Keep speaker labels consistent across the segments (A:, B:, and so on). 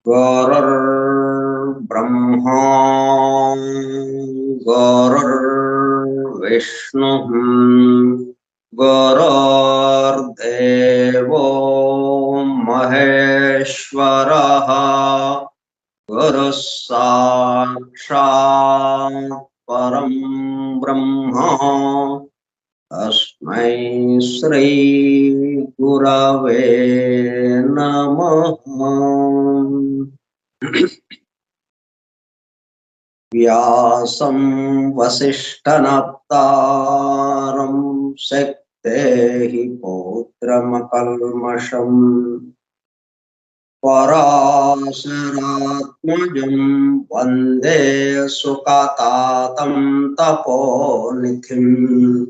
A: गुरुर्ब्रह्मा गुरुर्विष्णुः गुरुर्देवो महेश्वरः गुरुः साक्षात् परं ब्रह्म तस्मै श्री गुरवे नमः। व्यासं वसिष्ठनप्तारं शक्तेः पौत्रमकल्मषम् पराशरात्मजं वन्दे सुखतातं तपोनिधिम्।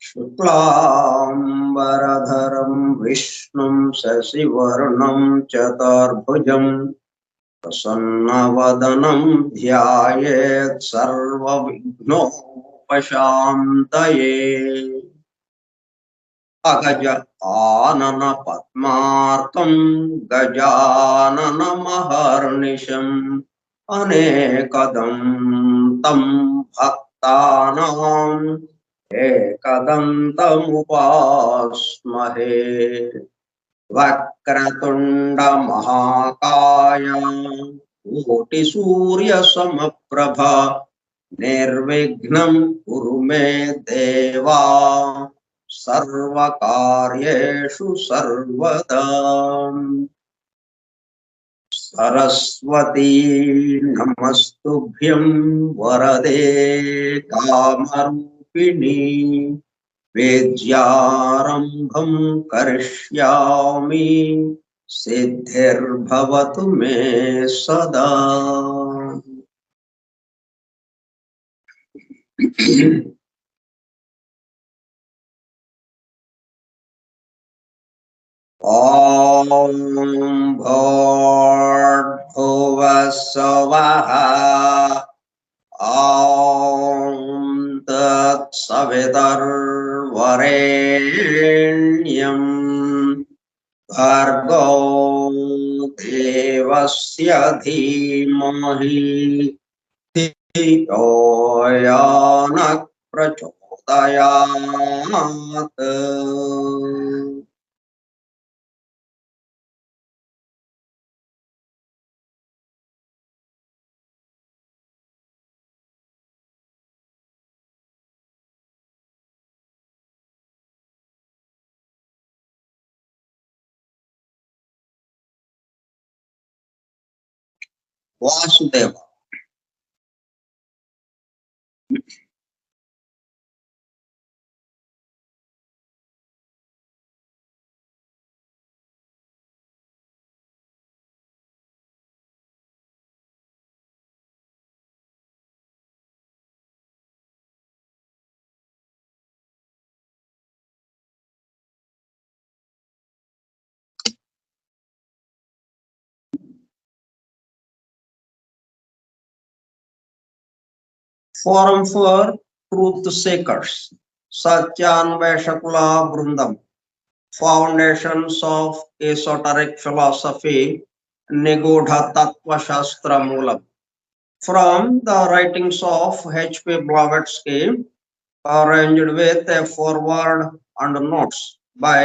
A: शुक्लाम्बरधरं विष्णुं शशिवर्णं चतुर्भुजं प्रसन्नवदनं ध्यायेत् सर्वविघ्नोपशान्तये। अगज आनन पद्मार्कं गजाननमहर्निशम् अनेकदं तं भक्तानां एकदन्तमुपास्महे। वक्रतुण्ड महाकाय कोटिसूर्यसमप्रभा निर्विघ्नं कुरु मे देवा सर्वकार्येषु सर्वदा। सरस्वती नमस्तुभ्यं वरदे कामरूपिणी विद्यारम्भं करिष्यामि सिद्धिर्भवतु मे सदा। ॐ भूर्भुवः स्वः ॐ तत्सवितुर्वरेण्यं भर्गो देवस्य धीमहि धियो यो नः प्रचोदयात्। Vasudev forum for truth seekers, Satyanveshakula Brundam, foundations of esoteric philosophy, Nigodha Tattva Shastra Moolam. From the writings of H.P. Blavatsky, arranged with a foreword and notes by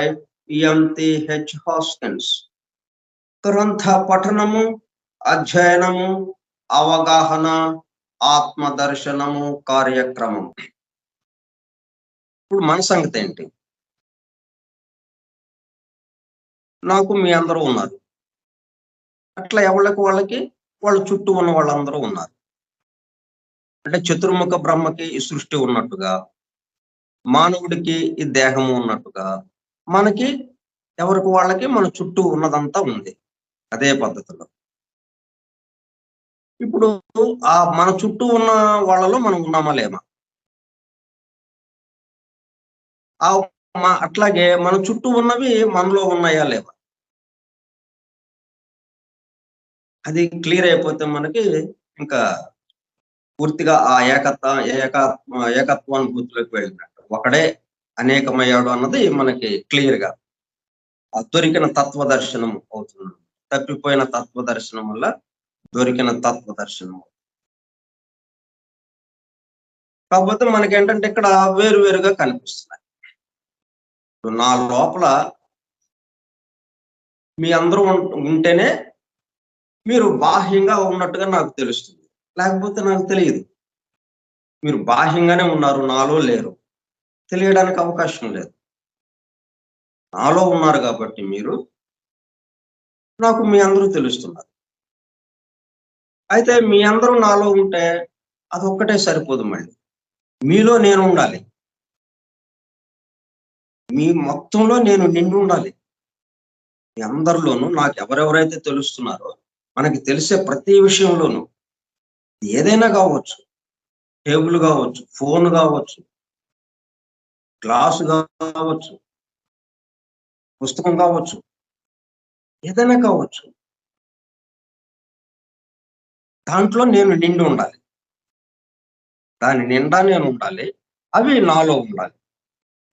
A: M.T.H. Hoskins. గ్రంథ పఠనము, అధ్యయనము, అవగాహన, ఆత్మదర్శనము కార్యక్రమం. ఇప్పుడు మన సంగతి ఏంటి? నాకు మీ అందరూ ఉన్నారు, అట్లా ఎవరికి వాళ్ళకి వాళ్ళ చుట్టూ ఉన్న వాళ్ళందరూ ఉన్నారు. అంటే చతుర్ముఖ బ్రహ్మకి ఈ సృష్టి ఉన్నట్టుగా, మానవుడికి ఈ దేహము ఉన్నట్టుగా, మనకి ఎవరికి వాళ్ళకి మన చుట్టూ ఉన్నదంతా ఉంది. అదే పద్ధతిలో ఇప్పుడు ఆ మన చుట్టూ ఉన్న వాళ్ళలో మనం ఉన్నామా లేమా? అట్లాగే మన చుట్టూ ఉన్నవి మనలో ఉన్నాయా లేవా? అది క్లియర్ అయిపోతే మనకి ఇంకా పూర్తిగా ఆ ఏకత్వానుభూతిలోకి వెళ్ళినట్టు. ఒకడే అనేకమయ్యాడు అన్నది మనకి క్లియర్ గా దొరికిన తత్వదర్శనం అవుతుంది. తప్పిపోయిన తత్వదర్శనం వల్ల దొరికిన తత్వదర్శనం. కాకపోతే మనకి ఏంటంటే ఇక్కడ వేరువేరుగా కనిపిస్తున్నాయి. నా లోపల మీ అందరూ ఉంటేనే మీరు బాహ్యంగా ఉన్నట్టుగా నాకు తెలుస్తుంది, లేకపోతే నాకు తెలియదు. మీరు బాహ్యంగానే ఉన్నారు, నాలో లేరు, తెలియడానికి అవకాశం లేదు. నాలో ఉన్నారు కాబట్టి మీరు, నాకు మీ అందరూ తెలుస్తున్నారు. అయితే మీ అందరూ నాలో ఉంటే అదొక్కటే సరిపోదు, మళ్ళీ మీలో నేను ఉండాలి, మీ మొత్తంలో నేను నిండి ఉండాలి. మీ అందరిలోనూ నాకు ఎవరెవరైతే తెలుస్తున్నారో, మనకి తెలిసే ప్రతి విషయంలోనూ, ఏదైనా కావచ్చు, టేబుల్ కావచ్చు, ఫోన్ కావచ్చు, గ్లాసు కావచ్చు, పుస్తకం కావచ్చు, ఏదైనా కావచ్చు, దాంట్లో నేను నిండి ఉండాలి, దాని నిండా నేను ఉండాలి, అవి నాలో ఉండాలి.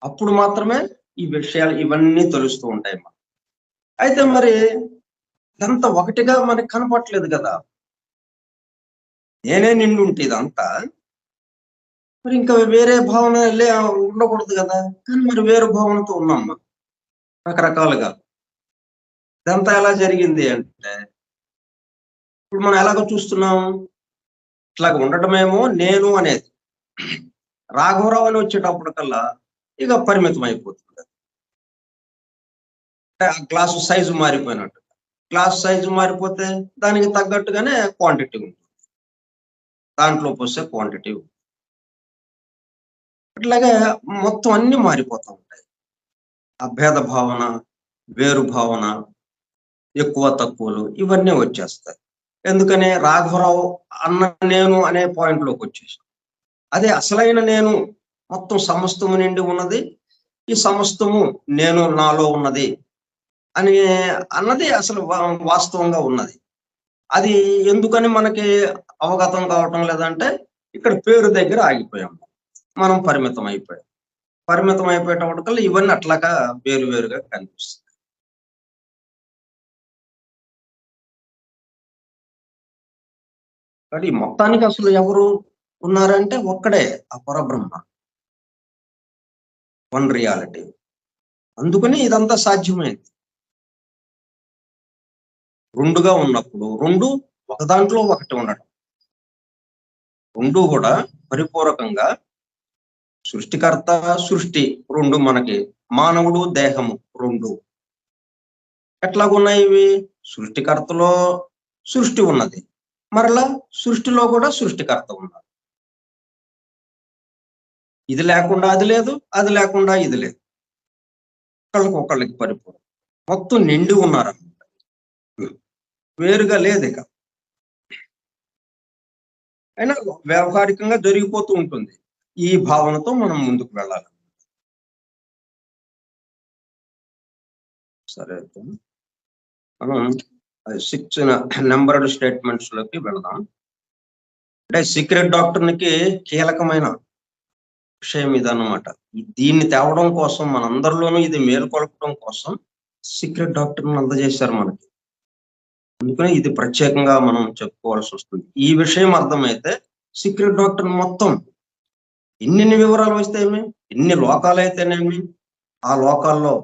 A: అప్పుడు మాత్రమే ఈ విషయాలు ఇవన్నీ తెలుస్తూ ఉంటాయి. అయితే మరి ఇదంతా ఒకటిగా మనకి కనపట్లేదు కదా. నేనే నిండి ఉంటే ఇదంతా, మరి ఇంకా వేరే భావన ఉండకూడదు కదా. కానీ మరి వేరే భావనతో ఉన్నాం రకరకాలుగా. ఇదంతా ఎలా జరిగింది అంటే, ఇప్పుడు మనం ఎలాగో చూస్తున్నాం, ఇట్లాగ ఉండటమేమో నేను అనేది. రాఘవరావు అని వచ్చేటప్పటికల్లా ఇక పరిమితం అయిపోతుంది. ఆ గ్లాసు సైజు మారిపోయినట్టు. గ్లాస్ సైజు మారిపోతే దానికి తగ్గట్టుగానే క్వాంటిటీ ఉంటుంది, దాంట్లో పోసే క్వాంటిటీ. ఇట్లాగే మొత్తం అన్ని మారిపోతూ ఉంటాయి. అభేద భావన, వేరు భావన, ఎక్కువ తక్కువలు ఇవన్నీ వచ్చేస్తాయి. ఎందుకని రాఘవరావు అన్న నేను అనే పాయింట్లోకి వచ్చేసాం. అదే అసలైన నేను మొత్తం సమస్తము నిండి ఉన్నది, ఈ సమస్తము నేను నాలో ఉన్నది అని అన్నది అసలు వాస్తవంగా ఉన్నది. అది ఎందుకని మనకి అవగతం కావటం లేదంటే, ఇక్కడ పేరు దగ్గర ఆగిపోయాం, మనం పరిమితం అయిపోయాం. పరిమితం అయిపోయేటప్పటికల్లా ఇవన్నీ అట్లాగా వేరువేరుగా కనిపిస్తాయి. కాబట్టి మొత్తానికి అసలు ఎవరు ఉన్నారంటే ఒక్కడే, ఆ పరబ్రహ్మ, వన్ రియాలిటీ. అందుకని ఇదంతా సాధ్యమైంది. రెండుగా ఉన్నప్పుడు రెండు ఒక దాంట్లో ఒకటి ఉండటం, రెండు కూడా పరిపూరకంగా సృష్టికర్త సృష్టి రెండు, మనకి మానవుడు దేహము రెండు ఎట్లాగున్నాయి ఇవి? సృష్టికర్తలో సృష్టి ఉన్నది, మరలా సృష్టిలో కూడా సృష్టికర్త ఉన్నాడు. ఇది లేకుండా అది లేదు, అది లేకుండా ఇది లేదు. ఒకళ్ళకి పరిపూర్ణం, మొత్తం నిండి ఉన్నారన్నమాట, వేరుగా లేదు. ఇక అయినా వ్యవహారికంగా జరిగిపోతూ ఉంటుంది. ఈ భావనతో మనం ముందుకు వెళ్ళాలి. సరే, మనం 6 నెంబర్డ్ స్టేట్మెంట్స్ లోకి వెళదాం. అంటే సీక్రెట్ డాక్టర్కి కీలకమైన విషయం ఇదన్నమాట. దీన్ని తేవడం కోసం మనందరిలోనూ ఇది మేలుకొల్పడం కోసం సీక్రెట్ డాక్టర్ని అందజేశారు మనకి. అందుకని ఇది ప్రత్యేకంగా మనం చెప్పుకోవాల్సి వస్తుంది. ఈ విషయం అర్థమైతే సీక్రెట్ డాక్టర్ మొత్తం ఎన్ని వివరాలు వస్తేమి, ఎన్ని లోకాలైతేనేమి, ఆ లోకాల్లో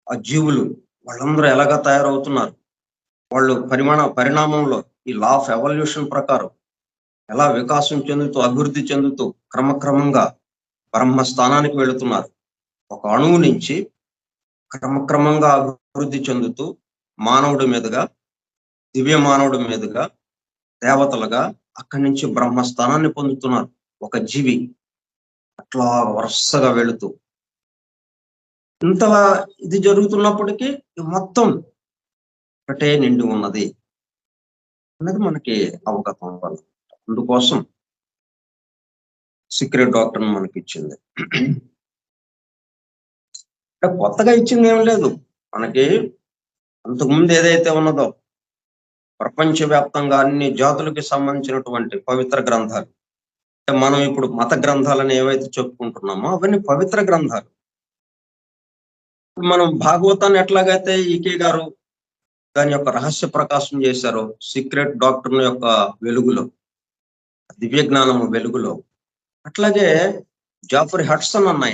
A: ఆ జీవులు వాళ్ళందరూ ఎలాగా తయారవుతున్నారు, వాళ్ళు పరిణామంలో ఈ లా ఆఫ్ ఎవల్యూషన్ ప్రకారం ఎలా వికాసం చెందుతూ అభివృద్ధి చెందుతూ క్రమక్రమంగా బ్రహ్మస్థానానికి వెళుతున్నారు. ఒక అణువు నుంచి క్రమక్రమంగా అభివృద్ధి చెందుతూ మానవుడి మీదుగా, దివ్య మానవుడి మీదుగా, దేవతలుగా అక్కడి నుంచి బ్రహ్మస్థానాన్ని పొందుతున్నారు ఒక జీవి. అట్లా వరుసగా వెళుతూ ఇంత ఇది జరుగుతున్నప్పటికీ మొత్తం ఒకటే నిండి ఉన్నది అన్నది మనకి అవగతం అవ్వాలి. అందుకోసం సీక్రెట్ డాక్టర్ మనకి ఇచ్చింది. కొత్తగా ఇచ్చింది ఏం లేదు మనకి. అంతకుముందు ఏదైతే ఉన్నదో ప్రపంచవ్యాప్తంగా అన్ని జాతులకి సంబంధించినటువంటి పవిత్ర గ్రంథాలు, మనం ఇప్పుడు మత గ్రంథాలని ఏవైతే చెప్పుకుంటున్నామో అవన్నీ పవిత్ర గ్రంథాలు. మనం భాగవతాన్ని ఎట్లాగైతే ఈకే గారు దాని యొక్క రహస్య ప్రకాశం చేశారో సీక్రెట్ డాక్టర్ యొక్క వెలుగులో, దివ్య జ్ఞానము వెలుగులో, అట్లాగే జాఫ్రీ హడ్సన్ అన్న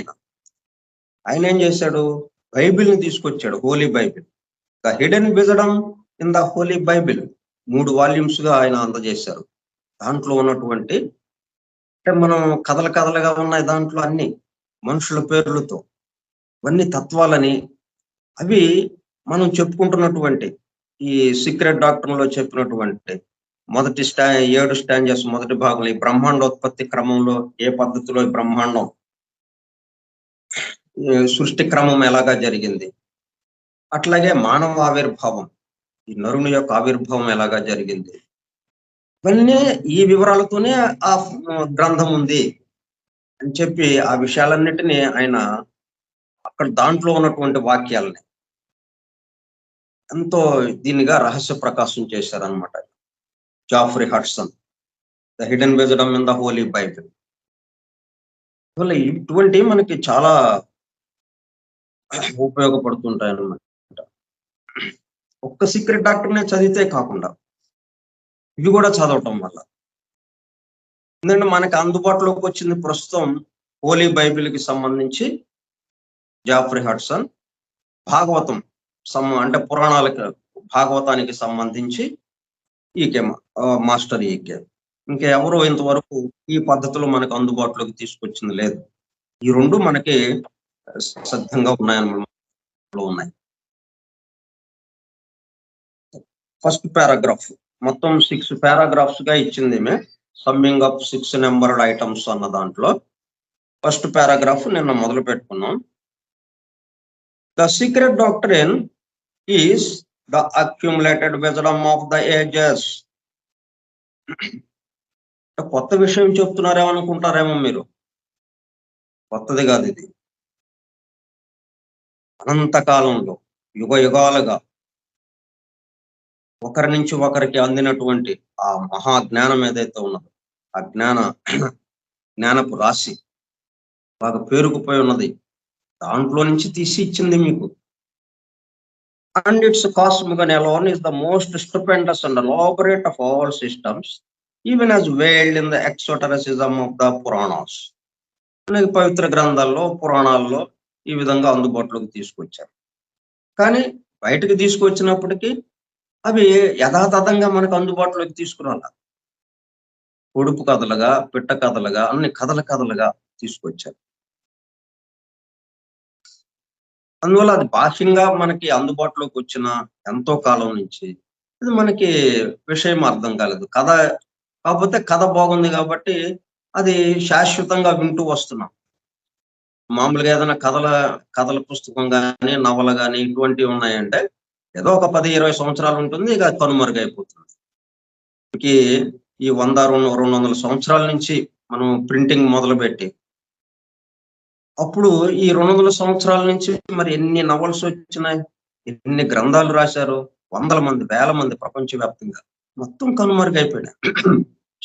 A: ఆయన ఏం చేశాడు, బైబిల్ని తీసుకొచ్చాడు, Holi Bible, the hidden wisdom in the Holy Bible 3 volumes గా ఆయన అందజేశారు. దాంట్లో ఉన్నటువంటి అంటే మనం కథలుగా ఉన్నాయి దాంట్లో అన్ని మనుషుల పేర్లతో ఇవన్నీ తత్వాలని, అవి మనం చెప్పుకుంటున్నటువంటి ఈ సీక్రెట్ డాక్టర్లో చెప్పినటువంటి మొదటి 7 స్టాంజెస్ మొదటి భాగంలో ఈ బ్రహ్మాండోత్పత్తి క్రమంలో ఏ పద్ధతిలో ఈ బ్రహ్మాండం సృష్టి క్రమం ఎలాగా జరిగింది, అట్లాగే మానవ ఆవిర్భావం, ఈ నరుని యొక్క ఆవిర్భావం ఎలాగా జరిగింది, ఇవన్నీ ఈ వివరాలతోనే ఆ గ్రంథం ఉంది అని చెప్పి ఆ విషయాలన్నిటినీ ఆయన అక్కడ దాంట్లో ఉన్నటువంటి వాక్యాలని ఎంతో దీనిగా రహస్య ప్రకాశం చేశారనమాట Geoffrey Hodson, the hidden wisdom in the Holy Bible. వల్ల ఇటువంటి మనకి చాలా ఉపయోగపడుతుంటాయి అన్నమాట. ఒక్క సీక్రెట్ డాక్టర్నే చదివితే కాకుండా ఇవి కూడా చదవటం వల్ల, ఎందుకంటే మనకి అందుబాటులోకి వచ్చింది ప్రస్తుతం హోలీ బైబిల్కి సంబంధించి జాఫ్రీ హడ్సన్, భాగవతం అంటే పురాణాలకి భాగవతానికి సంబంధించి ఈకే మాస్టర్ ఈకే. ఇంకా ఎవరు ఇంతవరకు ఈ పద్ధతిలో మనకు అందుబాటులోకి తీసుకొచ్చింది లేదు. ఈ 2 మనకి సిద్ధంగా ఉన్నాయి. ఫస్ట్ పారాగ్రాఫ్ మొత్తం 6 పారాగ్రాఫ్స్ గా ఇచ్చింది, సమ్మింగ్ అప్ 6 నెంబర్డ్ ఐటమ్స్ అన్న దాంట్లో ఫస్ట్ పారాగ్రాఫ్ నిన్న మొదలు పెట్టుకున్నాం. The secret doctrine is the accumulated wisdom of the ages. కొత్త విషయం చెప్తున్నారేమో అనుకుంటారేమో మీరు, కొత్తది కాదు ఇది. అనంతకాలంలో యుగ యుగాలుగా ఒకరి నుంచి ఒకరికి అందినటువంటి ఆ మహా జ్ఞానం ఏదైతే ఉన్నదో ఆ జ్ఞానపు రాశి బాగా పేరుకుపోయి ఉన్నది, దాంట్లో నుంచి తీసి ఇచ్చింది మీకు. And it's cosmic alone is the most stupendous and elaborate of all systems, even as veiled in the exotericism of the Puranas. పవిత్ర గ్రంథాల్లో పురాణాల్లో ఈ విధంగా అందుబాటులోకి తీసుకొచ్చారు. కానీ బయటకు తీసుకొచ్చినప్పటికీ అవి యథాతథంగా మనకు అందుబాటులోకి తీసుకురాల, పొడుపు కథలుగా, పిట్ట కథలుగా, అన్ని కథలుగా తీసుకొచ్చారు. అందువల్ల అది బాహ్యంగా మనకి అందుబాటులోకి వచ్చిన ఎంతో కాలం నుంచి ఇది మనకి విషయం అర్థం కాలేదు. కథ కాకపోతే కథ బాగుంది కాబట్టి అది శాశ్వతంగా వింటూ వస్తున్నాం. మామూలుగా ఏదైనా కథల పుస్తకం కానీ, నవల కానీ ఇటువంటివి ఉన్నాయంటే ఏదో ఒక 10-20 సంవత్సరాలు ఉంటుంది, ఇక కనుమరుగైపోతుంది. ఈ 100-200 సంవత్సరాల నుంచి మనం ప్రింటింగ్ మొదలుపెట్టి అప్పుడు ఈ 200 సంవత్సరాల నుంచి మరి ఎన్ని నవల్స్ వచ్చినాయి, ఎన్ని గ్రంథాలు రాశారు, 100 మంది 1000 మంది ప్రపంచవ్యాప్తంగా మొత్తం కనుమరుగైపోయినాయి.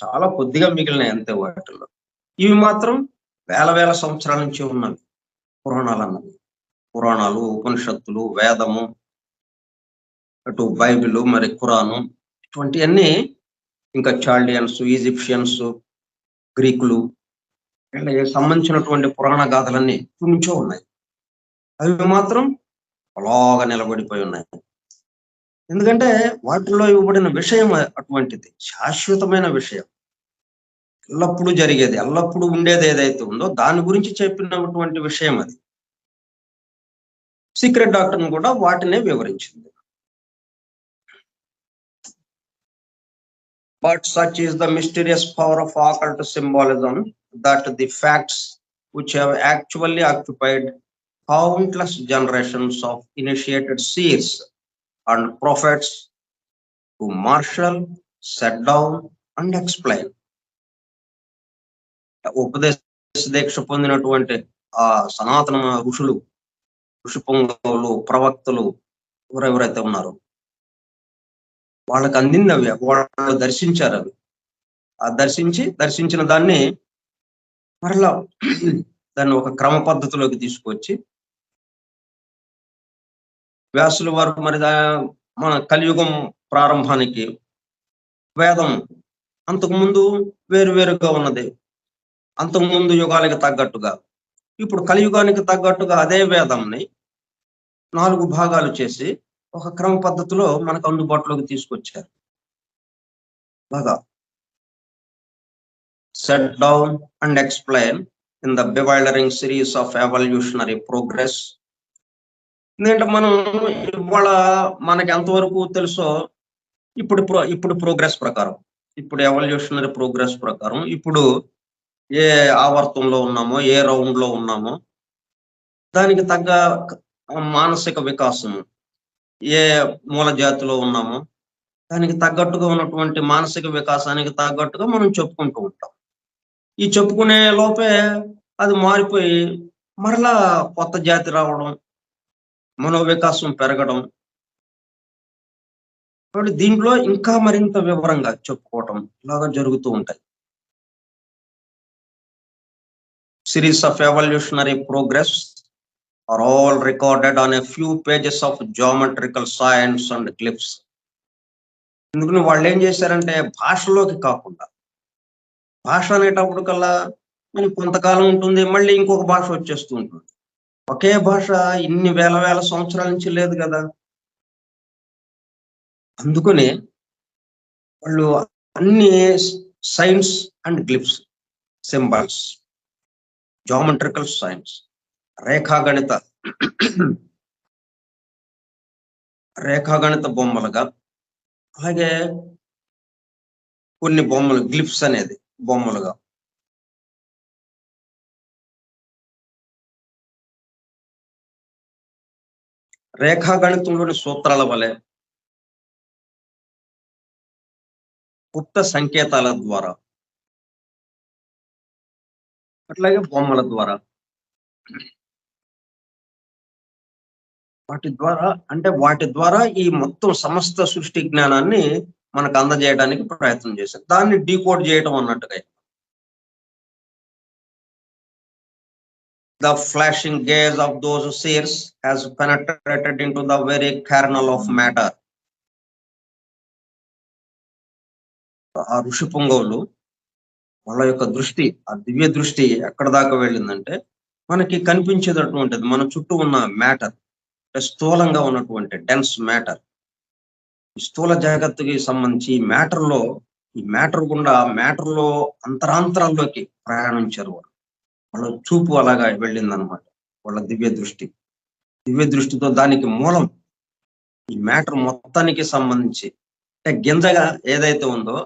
A: చాలా కొద్దిగా మిగిలినాయి అంతే వాటిల్లో. ఇవి మాత్రం వేల వేల సంవత్సరాల నుంచి ఉన్నవి పురాణాలు అన్నవి. పురాణాలు, ఉపనిషత్తులు, వేదము, అటు బైబిల్, మరి ఖురాను, ఇటువంటివన్నీ ఇంకా చాల్డియన్స్, ఈజిప్షియన్స్, గ్రీకులు వీళ్ళకి సంబంధించినటువంటి పురాణ గాథలన్నీ ఇప్పటి నుంచో ఉన్నాయి. అవి మాత్రం అలాగా నిలబడిపోయి ఉన్నాయి. ఎందుకంటే వాటిల్లో ఇవ్వబడిన విషయం అటువంటిది, శాశ్వతమైన విషయం, ఎల్లప్పుడూ జరిగేది, ఎల్లప్పుడూ ఉండేది ఏదైతే ఉందో దాని గురించి చెప్పినటువంటి విషయం అది. సీక్రెట్ డాక్టర్ని కూడా వాటినే వివరించింది. But such is the mysterious power of occult symbolism that the facts which have actually occupied countless generations of initiated seers and prophets to marshal, set down and explain. ఉపదేశ దీక్ష పొందినటువంటి ఆ సనాతన ఋషులు, ఋషి పొంగవులు, ప్రవక్తలు ఎవరెవరైతే ఉన్నారో వాళ్ళకి అందింది అవి, వాళ్ళు దర్శించారు అవి. ఆ దర్శించిన దాన్ని మరలా దాన్ని ఒక క్రమ పద్ధతిలోకి తీసుకొచ్చి వ్యాసుల వారు మరి మన కలియుగం ప్రారంభానికి వేదం అంతకుముందు వేరువేరుగా ఉన్నది, అంతకుముందు యుగాలకు తగ్గట్టుగా. ఇప్పుడు కలియుగానికి తగ్గట్టుగా అదే వేదంని 4 భాగాలు చేసి ఒక క్రమ పద్ధతిలో మనకు అందుబాటులోకి తీసుకొచ్చారు. బాగా set down and explain in the bewildering series of evolutionary progress. ఎందుకంటే మనం ఇవాళ మనకి ఎంతవరకు తెలుసో ఇప్పుడు ప్రోగ్రెస్ ప్రకారం, ఇప్పుడు ఎవల్యూషనరీ ప్రోగ్రెస్ ప్రకారం, ఇప్పుడు ఏ ఆవర్తంలో ఉన్నామో, ఏ రౌండ్ లో ఉన్నామో దానికి తగ్గ మానసిక వికాసము, ఏ మూల జాతిలో ఉన్నామో దానికి తగ్గట్టుగా ఉన్నటువంటి మానసిక వికాసానికి తగ్గట్టుగా మనం చెప్పుకుంటూ ఉంటాం. ఈ చెప్పుకునే లోపే అది మారిపోయి మరలా కొత్త జాతి రావడం, మనోవికాసం పెరగడం. కాబట్టి దీంట్లో ఇంకా మరింత వివరంగా చెప్పుకోవటం ఇలాగా జరుగుతూ ఉంటాయి. Series of evolutionary progress are all recorded on a few pages of geometrical science and glyphs. ఎందుకని వాళ్ళు ఏం చేశారంటే భాషలోకి కాకుండా, భాష అనేటప్పుడు కల్లా మనకి కొంతకాలం ఉంటుంది, మళ్ళీ ఇంకొక భాష వచ్చేస్తూ ఉంటుంది. ఒకే భాష ఇన్ని వేల సంవత్సరాల నుంచి లేదు కదా. అందుకని వాళ్ళు అన్ని science and glimpse, symbols, geometrical science, రేఖాగణిత బొమ్మలుగా, అలాగే కొన్ని బొమ్మలు, గ్లిప్స్ అనేది బొమ్మలుగా, రేఖాగణితంలోని సూత్రాల వలె, గుప్త సంకేతాల ద్వారా, అట్లాగే బొమ్మల ద్వారా, వాటి ద్వారా ఈ మొత్తం సమస్త సృష్టి జ్ఞానాన్ని మనకు అందజేయడానికి ప్రయత్నం చేశారు. దాన్ని డీకోడ్ చేయటం అన్నట్టుగా. The flashing gaze of those seers has penetrated into the very kernel of matter. ఆ ఋషి పొంగవులు వాళ్ళ యొక్క దృష్టి, ఆ దివ్య దృష్టి ఎక్కడ దాకా వెళ్ళిందంటే మనకి కనిపించేటటువంటిది మన చుట్టూ ఉన్న మ్యాటర్, స్థూలంగా ఉన్నటువంటి డెన్స్ మ్యాటర్, స్థూల జగత్తుకి సంబంధించి ఈ మ్యాటర్ గుండా మ్యాటర్లో అంతరాంతరాల్లోకి ప్రయాణించారు. వాళ్ళ చూపు అలాగా వెళ్ళిందనమాట. వాళ్ళ దివ్య దృష్టితో దానికి మూలం ఈ మ్యాటర్ మొత్తానికి సంబంధించి, అంటే గింజగా ఏదైతే ఉందో,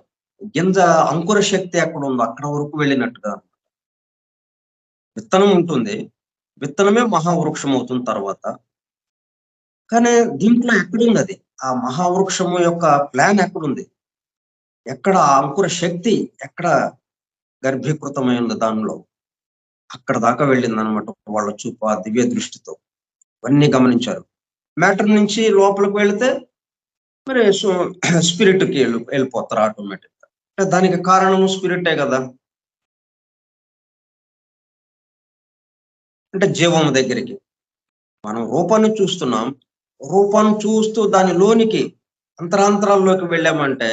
A: గింజ అంకుర శక్తి ఎక్కడ ఉందో అక్కడ వరకు వెళ్ళినట్టుగా. విత్తనం ఉంటుంది, విత్తనమే మహావృక్షం అవుతుంది తర్వాత. కానీ దీంట్లో ఎక్కడుంది అది, ఆ మహావృక్షము యొక్క ప్లాన్ ఎక్కడుంది, ఎక్కడ ఆ అంకుర శక్తి ఎక్కడ గర్భీకృతమైంది దానిలో, అక్కడ దాకా వెళ్ళింది అనమాట వాళ్ళ చూపు ఆ దివ్య దృష్టితో. ఇవన్నీ గమనించారు. మ్యాటర్ నుంచి లోపలికి వెళితే మరి స్పిరిట్కి వెళ్ళిపోతారు ఆటోమేటిక్గా. దానికి కారణము స్పిరిటే కదా. అంటే జీవము దగ్గరికి మనం రూపాన్ని చూస్తున్నాం, రూపాన్ని చూస్తూ దాని లోనికి అంతరాంతరాల్లోకి వెళ్ళామంటే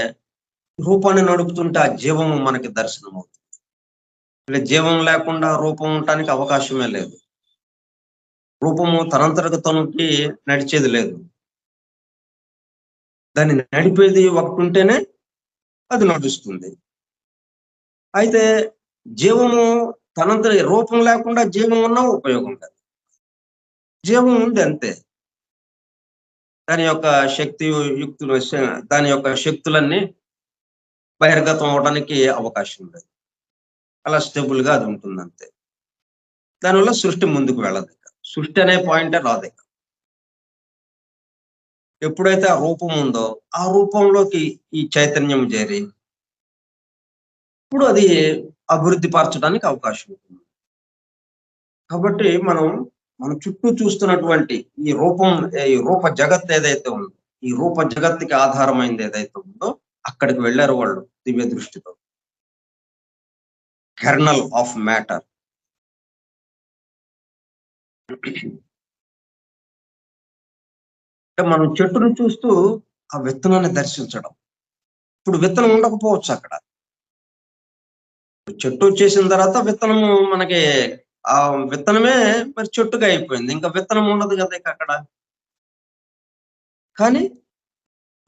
A: రూపాన్ని నడుపుతుంటే ఆ జీవము మనకి దర్శనం అవుతుంది. ఇలా జీవం లేకుండా రూపం ఉండటానికి అవకాశమే లేదు. రూపము తనంతరకు తనకి నడిచేది లేదు. దాన్ని నడిపేది ఒకటి ఉంటేనే అది నడుస్తుంది. అయితే జీవము తనంతర రూపం లేకుండా జీవం ఉన్నా ఉపయోగం లేదు. జీవం ఉంది అంతే. దాని యొక్క శక్తి యుక్తులు దాని యొక్క శక్తులన్నీ బహిర్గతం అవడానికి అవకాశం లేదు. అలా స్టేబుల్ గా అది ఉంటుంది అంతే. దానివల్ల సృష్టి ముందుకు వెళ్ళదు. సృష్టి అనే పాయింటే రాదు. ఎప్పుడైతే ఆ రూపం ఉందో ఆ రూపంలోకి ఈ చైతన్యం చేరి ఇప్పుడు అది అభివృద్ధి పరచడానికి అవకాశం ఉంటుంది. కాబట్టి మన చుట్టూ చూస్తున్నటువంటి ఈ రూప జగత్ ఏదైతే ఉందో, ఈ రూప జగత్తుకి ఆధారమైంది ఏదైతే ఉందో అక్కడికి వెళ్ళారు వాళ్ళు దివ్య దృష్టితో. Kernel of matter. అంటే మనం చెట్టును చూస్తూ ఆ విత్తనాన్ని దర్శించడం. ఇప్పుడు విత్తనం ఉండకపోవచ్చు అక్కడ. చెట్టు వచ్చేసిన తర్వాత విత్తనము మనకి ఆ విత్తనమే మరి చెట్టుగా అయిపోయింది. ఇంకా విత్తనం ఉండదు కదా ఇక అక్కడ. కానీ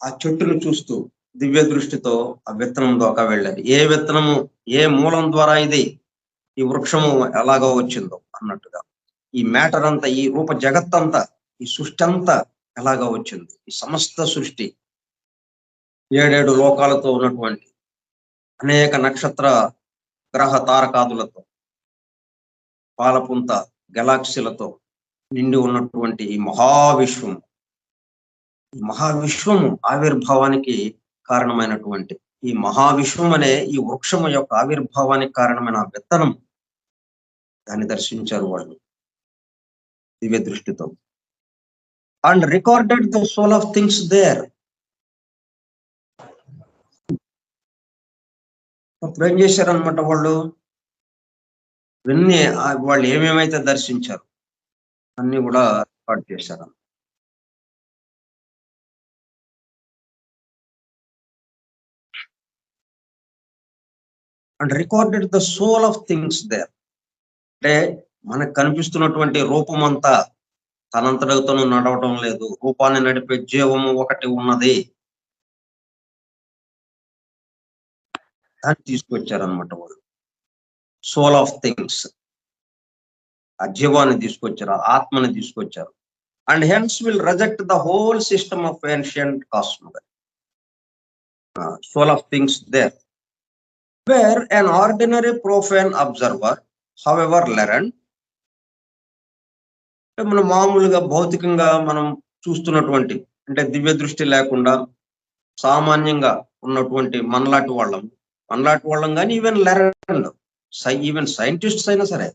A: ఆ చెట్టును చూస్తూ దివ్య దృష్టితో ఆ విత్తనం దోకా వెళ్ళారు. ఏ విత్తనము ఏ మూలం ద్వారా ఈ వృక్షము ఎలాగో వచ్చిందో అన్నట్టుగా ఈ మ్యాటర్ అంతా, ఈ రూప జగత్తంతా, ఈ సృష్టి అంతా ఎలాగో వచ్చింది. ఈ సమస్త సృష్టి 7 లోకాలతో ఉన్నటువంటి అనేక నక్షత్ర గ్రహ తారకాదులతో, పాలపుంత గెలాక్సీలతో నిండి ఉన్నటువంటి ఈ మహావిశ్వము ఆవిర్భావానికి కారణమైనటువంటి ఈ మహావిశ్వం అనే ఈ వృక్షము యొక్క ఆవిర్భావానికి కారణమైన విత్తనం దాన్ని దర్శించారు వాళ్ళు దివ్య దృష్టితో. And recorded the soul of things there. అప్పుడు ఏం చేశారనమాట వాళ్ళు ఇవన్నీ వాళ్ళు ఏమేమైతే దర్శించారు అన్ని కూడా రికార్డ్ చేశారు. And recorded the soul of things there. అంటే మనకు కనిపిస్తున్నటువంటి రూపం అంతా తనంతటతోనూ నడవటం లేదు. రూపాన్ని నడిపే జీవము ఒకటి ఉన్నది. దాన్ని తీసుకొచ్చారనమాట వాళ్ళు. సోల్ ఆఫ్ థింగ్స్, ఆ జీవాన్ని తీసుకొచ్చారు, ఆ ఆత్మని తీసుకొచ్చారు. And hence will reject the whole system of ancient cosmos. Soul of things there where an ordinary profane observer, however learned, మనం మామూలుగా భౌతికంగా మనం చూస్తున్నటువంటి అంటే దివ్య దృష్టి లేకుండా సామాన్యంగా ఉన్నటువంటి మనలాంటి వాళ్ళం కానీ ఈవెన్ సైంటిస్ట్స్ అయినా సరే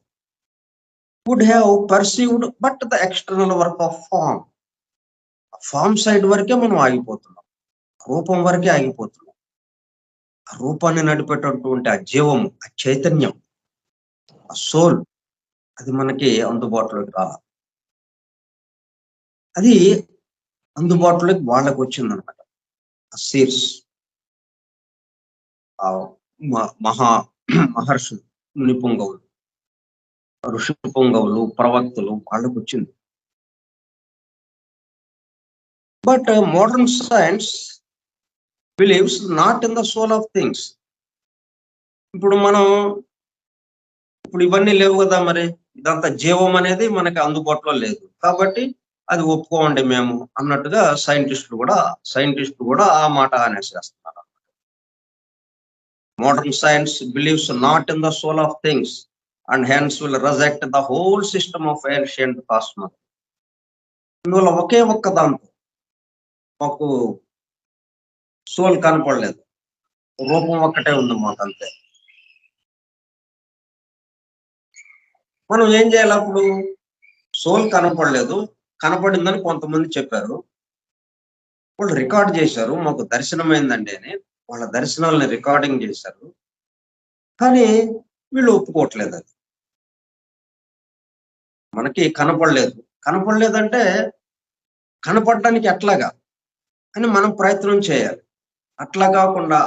A: would have perceived but the external work of form side వరకే మనం ఆగిపోతున్నాం. రూపం వరకే ఆగిపోతున్నాం. ఆ రూపాన్ని నడిపేటటువంటి ఆ జీవము, ఆ చైతన్యం, ఆ సోల్ అది మనకి అందుబాటులోకి రావాలి. అది అందుబాటులోకి వాళ్ళకు వచ్చిందనమాట. ఆ సీర్స్, ఆ మహర్షులు, ముని పొంగవులు, ఋషి పొంగవులు, ప్రవక్తలు వాళ్ళకు వచ్చింది. But modern science believes not in the soul of things. ఇప్పుడు ఇవన్నీ లేవు కదా, మరి ఇదంతా జీవం అనేది మనకి అందుబాటులో లేదు కాబట్టి అది ఒప్పుకోండి మేము అన్నట్టుగా సైంటిస్టులు కూడా ఆ మాట అనేసేస్తున్నారు. Modern science believes not in the soul of things and hence will reject the whole system of ancient cosmos. ఇందువల్ల ఒకే ఒక్క దాంతో మాకు సోల్ కనపడలేదు, రూపం ఒక్కటే ఉంది మాకు అంతే. మనం ఏం చేయాలి అప్పుడు? సోల్ కనపడలేదు, కనపడిందని కొంతమంది చెప్పారు, వాళ్ళు రికార్డ్ చేశారు, మాకు దర్శనమైందండి అని. వాళ్ళ దర్శనాలని రికార్డింగ్ చేశారు. కానీ వీళ్ళు ఒప్పుకోవట్లేదు. అది మనకి కనపడలేదంటే కనపడడానికి ఎట్లాగా అని మనం ప్రయత్నం చేయాలి. అట్లా కాకుండా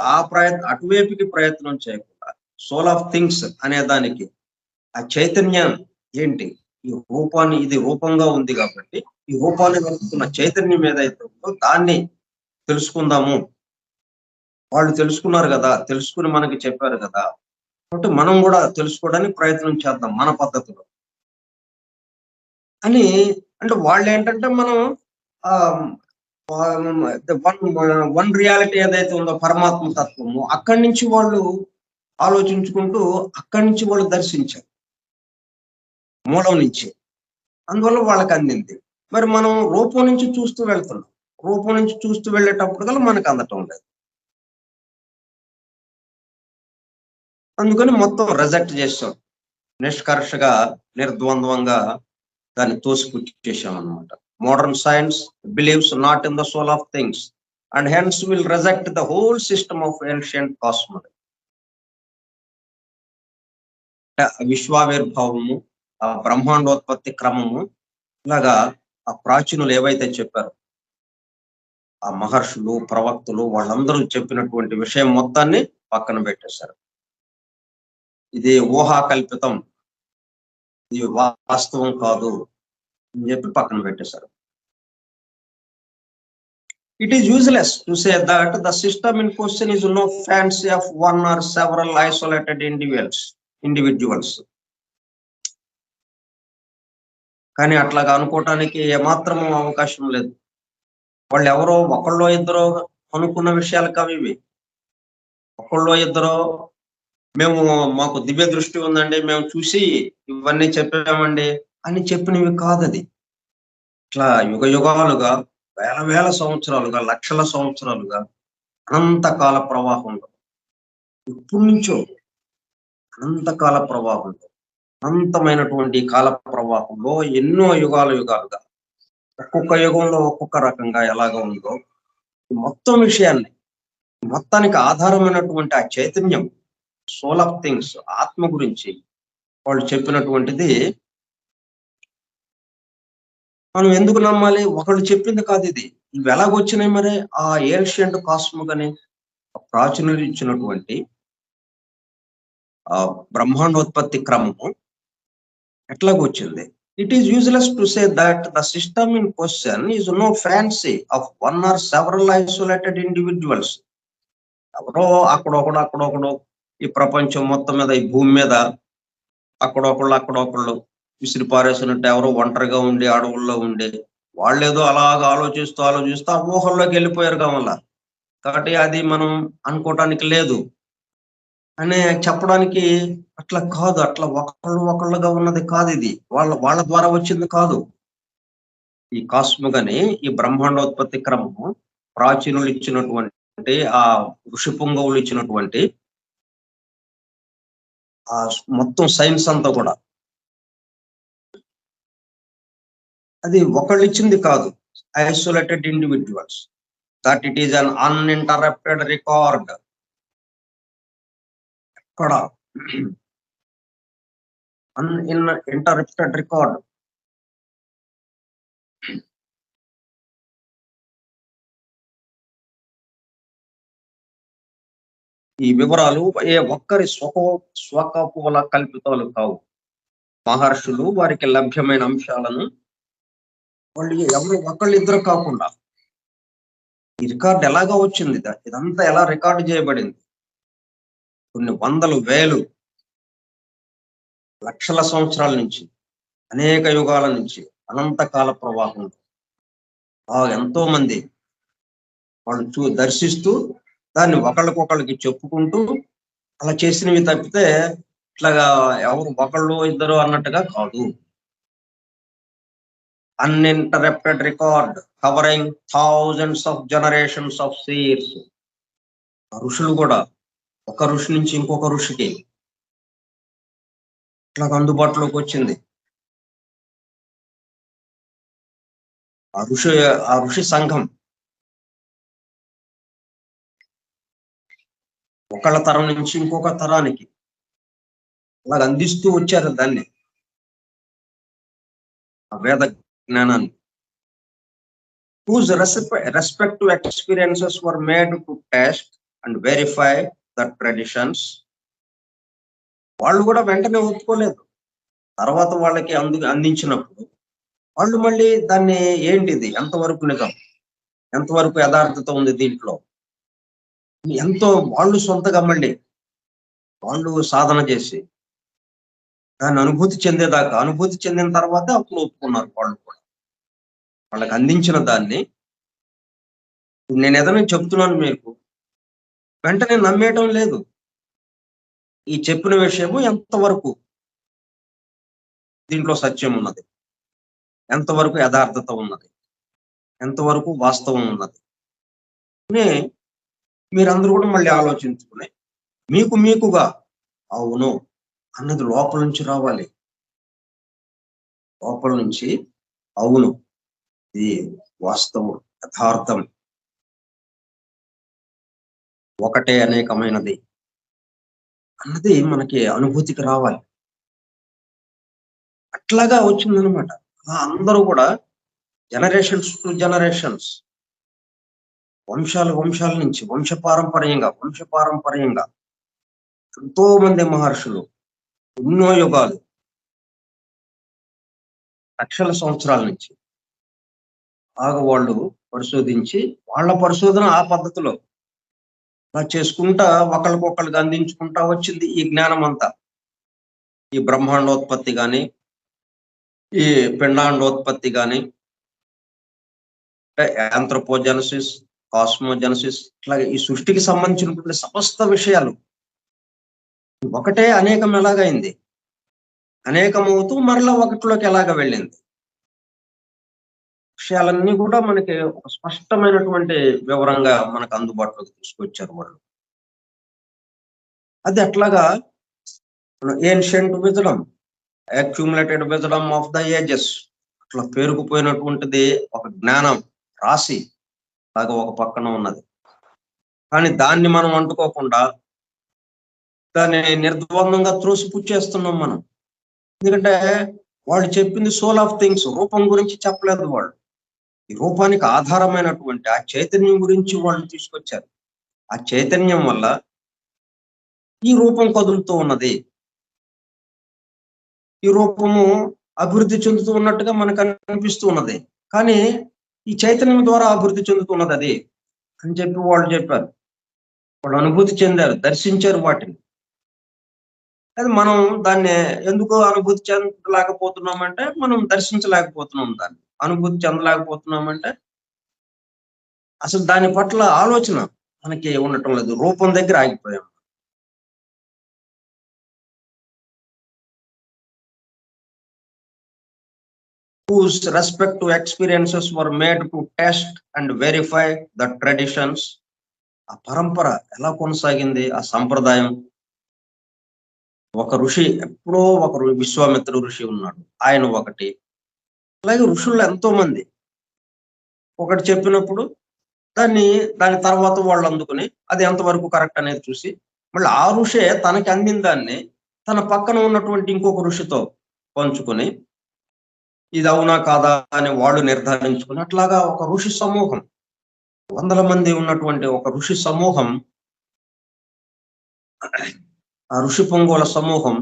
A: అటువైపుకి ప్రయత్నం చేయకుండా సోల్ ఆఫ్ థింగ్స్ అనే దానికి ఆ చైతన్యం ఏంటి, ఈ రూపాన్ని, ఇది రూపంగా ఉంది కాబట్టి ఈ రూపాన్ని వెతుకుతున్న చైతన్యం ఏదైతే ఉందో దాన్ని తెలుసుకుందాము. వాళ్ళు తెలుసుకున్నారు కదా, తెలుసుకుని మనకి చెప్పారు కదా, కాబట్టి మనం కూడా తెలుసుకోవడానికి ప్రయత్నం చేద్దాం మన పద్ధతిలో అని. అంటే వాళ్ళు ఏంటంటే మనం ఆ వన్ రియాలిటీ ఏదైతే ఉందో పరమాత్మ తత్వము, అక్కడి నుంచి వాళ్ళు ఆలోచించుకుంటూ అక్కడి నుంచి వాళ్ళు దర్శించారు మూలం నుంచి. అందువల్ల వాళ్ళకి అందింది. మరి మనం రూపం నుంచి చూస్తూ వెళ్తున్నాం. రూపం నుంచి చూస్తూ వెళ్ళేటప్పుడు కల్లా మనకు అందటం లేదు. అందుకని మొత్తం రిజెక్ట్ చేసాం. నిష్కర్షగా, నిర్ద్వంద్వంగా దాన్ని తోసిపుచ్చేసాం అనమాట. Modern science believes not in the soul of things and hence will reject the whole system of ancient cosmology. విశ్వావిర్భావము, ఆ బ్రహ్మాండోత్పత్తి క్రమము, ఇలాగా ఆ ప్రాచీనులు ఏవైతే చెప్పారో, ఆ మహర్షులు, ప్రవక్తలు, వాళ్ళందరూ చెప్పినటువంటి విషయం మొత్తాన్ని పక్కన పెట్టేశారు. ఇది ఊహాకల్పితం, ఇది వాస్తవం కాదు అని చెప్పి పక్కన పెట్టేశారు. It is useless to say that the system in question is no fancy of one or several isolated individuals. కానీ అట్లాగా అనుకోవటానికి ఏమాత్రము అవకాశం లేదు. వాళ్ళు ఎవరో ఒకళ్ళో ఇద్దరో అనుకున్న విషయాలు కావు ఇవి. ఒకళ్ళో ఇద్దరో మాకు దివ్య దృష్టి ఉందండి, మేము చూసి ఇవన్నీ చెప్పామండి అని చెప్పినవి కాదది. ఇట్లా యుగ యుగాలుగా, వేల వేల సంవత్సరాలుగా, లక్షల సంవత్సరాలుగా, అనంతకాల ప్రవాహంలో, ఎప్పటి నుంచో అనంతకాల ప్రవాహంలో, అనంతమైనటువంటి కాల ప్రవాహంలో ఎన్నో యుగాలుగా, ఒక్కొక్క యుగంలో ఒక్కొక్క రకంగా ఎలాగ ఉందో మొత్తం విషయాన్ని, మొత్తానికి ఆధారమైనటువంటి ఆ చైతన్యం, సోల్ ఆఫ్ థింగ్స్, ఆత్మ గురించి వాళ్ళు చెప్పినటువంటిది మనం ఎందుకు నమ్మాలి? ఒకళ్ళు చెప్పింది కాదు ఇది. ఇవి ఎలాగొచ్చినాయి మరి? ఆ ఏన్షియంట్ కాస్మోగని ప్రాచీనులు ఇచ్చినటువంటి ఆ బ్రహ్మాండోత్పత్తి క్రమము ఎట్లాగొచ్చింది? It is useless to say that the system in question is no fancy of one or several isolated individuals. ఎవరో అక్కడొకడు ఈ ప్రపంచం మొత్తం మీద, ఈ భూమి మీద అక్కడొకళ్ళు విసిరి పారేసినట్టు ఎవరో ఒంటరిగా ఉండి అడవుల్లో ఉండే వాళ్ళేదో అలాగ ఆలోచిస్తూ ఆ ఊహల్లోకి వెళ్ళిపోయారు కావాల. కాబట్టి అది మనం అనుకోవటానికి లేదు అని చెప్పడానికి అట్లా కాదు. అట్లా ఒకళ్ళుగా ఉన్నది కాదు. ఇది వాళ్ళ ద్వారా వచ్చింది కాదు. ఈ కాస్మోగని, ఈ బ్రహ్మాండోత్పత్తి క్రమము ప్రాచీనులు ఇచ్చినటువంటి, ఆ ఋషి పుంగవులు ఇచ్చినటువంటి ఆ మొత్తం సైన్స్ అంతా కూడా అది ఒకళ్ళు ఇచ్చింది కాదు. Isolated individuals, that it is an uninterrupted record. ఎక్కడ అన్ఇంటరప్టెడ్ రికార్డ్. ఈ వివరాలు ఏ ఒక్కరి స్వకపుల కల్పితాలు కావు. మహర్షులు వారికి లభ్యమైన అంశాలను వాళ్ళు ఎవరు ఒకళ్ళిద్దరు కాకుండా, ఈ రికార్డ్ ఎలాగా వచ్చింది, ఇదంతా ఎలా రికార్డు చేయబడింది, కొన్ని వందలు, వేలు, లక్షల సంవత్సరాల నుంచి, అనేక యుగాల నుంచి, అనంతకాల ప్రవాహం ఎంతో మంది వాళ్ళు దర్శిస్తూ దాన్ని ఒకళ్ళకొకళ్ళకి చెప్పుకుంటూ అలా చేసినవి తప్పితే ఇట్లాగా ఎవరు ఒకళ్ళు ఇద్దరు అన్నట్టుగా కాదు. Uninterrupted record covering thousands of generations of cheers. ఋషులు కూడా ఒక ఋషి నుంచి ఇంకొక ఋషికి ఇట్లా అందుబాటులోకి వచ్చింది. ఆ ఋషి సంఘం ఒకళ్ళ తరం నుంచి ఇంకొక తరానికి అలాగ అందిస్తూ వచ్చారు దాన్ని, ఆ వేద జ్ఞానాన్ని. whose respective experiences were made to test and verify the traditions. వాళ్ళు కూడా వెంటనే ఒప్పుకోలేదు. తర్వాత వాళ్ళకి అందించినప్పుడు వాళ్ళు మళ్ళీ దాన్ని ఏంటిది, ఎంతవరకు నిజం, ఎంతవరకు యథార్థత ఉంది దీంట్లో, ఎంతో వాళ్ళు సొంతగా మళ్ళీ వాళ్ళు సాధన చేసి దాన్ని అనుభూతి చెందేదాకా, అనుభూతి చెందిన తర్వాత అప్పుడు ఒప్పుకున్నారు వాళ్ళు కూడా. వాళ్ళకి అందించిన దాన్ని నేను ఏదైనా చెప్తున్నాను మీకు, వెంటనే నమ్మేయటం లేదు. ఈ చెప్పిన విషయము ఎంతవరకు దీంట్లో సత్యం ఉన్నది, ఎంతవరకు యథార్థత ఉన్నది, ఎంతవరకు వాస్తవం ఉన్నది మీరందరూ కూడా మళ్ళీ ఆలోచించుకుని మీకు మీకుగా అవును అన్నది లోపల నుంచి రావాలి. లోపల నుంచి అవును ఇది వాస్తవం, యథార్థం, ఒకటే అనేకమైనది అన్నది మనకి అనుభూతికి రావాలి. అట్లాగా వచ్చిందనమాట. అందరూ కూడా జనరేషన్స్ టు జనరేషన్స్, వంశాల నుంచి వంశపారంపర్యంగా ఎంతో మంది మహర్షులు ఎన్నో యుగాలు, లక్షల సంవత్సరాల నుంచి బాగా వాళ్ళు పరిశోధించి వాళ్ళ పరిశోధన ఆ పద్ధతిలో అలా చేసుకుంటా ఒకళ్ళకొకళ్ళకి అందించుకుంటా వచ్చింది ఈ జ్ఞానం అంతా. ఈ బ్రహ్మాండోత్పత్తి కానీ, ఈ పిండాండోత్పత్తి కానీ, ఆంథ్రోపోజెనసిస్, కాస్మోజెనసిస్, ఇట్లాగే ఈ సృష్టికి సంబంధించినటువంటి సమస్త విషయాలు ఒకటే అనేకం ఎలాగైంది, అనేకమవుతూ మరలా ఒకటిలోకి ఎలాగ వెళ్ళింది, విషయాలన్నీ కూడా మనకి ఒక స్పష్టమైనటువంటి వివరంగా మనకు అందుబాటులోకి తీసుకొచ్చారు వాళ్ళు. అది అట్లాగా ancient wisdom, accumulated wisdom of the ages, అట్లా పేరుకుపోయినటువంటిది ఒక జ్ఞానం రాసి లాగా ఒక పక్కన ఉన్నది. కానీ దాన్ని మనం అంటుకోకుండా దాన్ని నిర్ద్వందంగా త్రోసిపుచ్చేస్తున్నాం మనం. ఎందుకంటే వాళ్ళు చెప్పింది సోల్ ఆఫ్ థింగ్స్, రూపం గురించి చెప్పలేదు వాళ్ళు. ఈ రూపానికి ఆధారమైనటువంటి ఆ చైతన్యం గురించి వాళ్ళు తీసుకొచ్చారు. ఆ చైతన్యం వల్ల ఈ రూపం కదులుతూ ఉన్నది, ఈ రూపము అభివృద్ధి చెందుతూ ఉన్నట్టుగా మనకు అనిపిస్తూ ఉన్నది, కానీ ఈ చైతన్యం ద్వారా అభివృద్ధి చెందుతున్నది అది అని చెప్పి వాళ్ళు చెప్పారు. వాళ్ళు అనుభూతి చెందారు, దర్శించారు వాటిని. అది మనం దాన్ని ఎందుకు అనుభూతి చెందలేకపోతున్నామంటే మనం దర్శించలేకపోతున్నాం, దాన్ని అనుభూతి చెందలేకపోతున్నామంటే అసలు దాని పట్ల ఆలోచన మనకి ఉండటం లేదు, రూపం దగ్గర ఆగిపోయాం. whose respective experiences were made to test and verify the traditions. ఆ పరంపర ఎలా కొనసాగింది, ఆ సంప్రదాయం. ఒక ఋషి, ఎప్పుడో ఒకరు విశ్వామిత్ర ఋషి ఉన్నాడు, ఆయన ఒకటి. అలాగే ఋషులు ఎంతో మంది ఒకటి చెప్పినప్పుడు దాని తర్వాత వాళ్ళు అందుకుని అది ఎంతవరకు కరెక్ట్ అనేది చూసి మళ్ళీ ఆ ఋషే తనకి అందిన దాన్ని తన పక్కన ఉన్నటువంటి ఇంకొక ఋషితో పంచుకొని ఇది అవునా కాదా అని వాళ్ళు నిర్ధారించుకుని, అట్లాగా ఒక ఋషి సమూహం, వందల మంది ఉన్నటువంటి ఒక ఋషి సమూహం, ఆ ఋషి పొంగోల సమూహం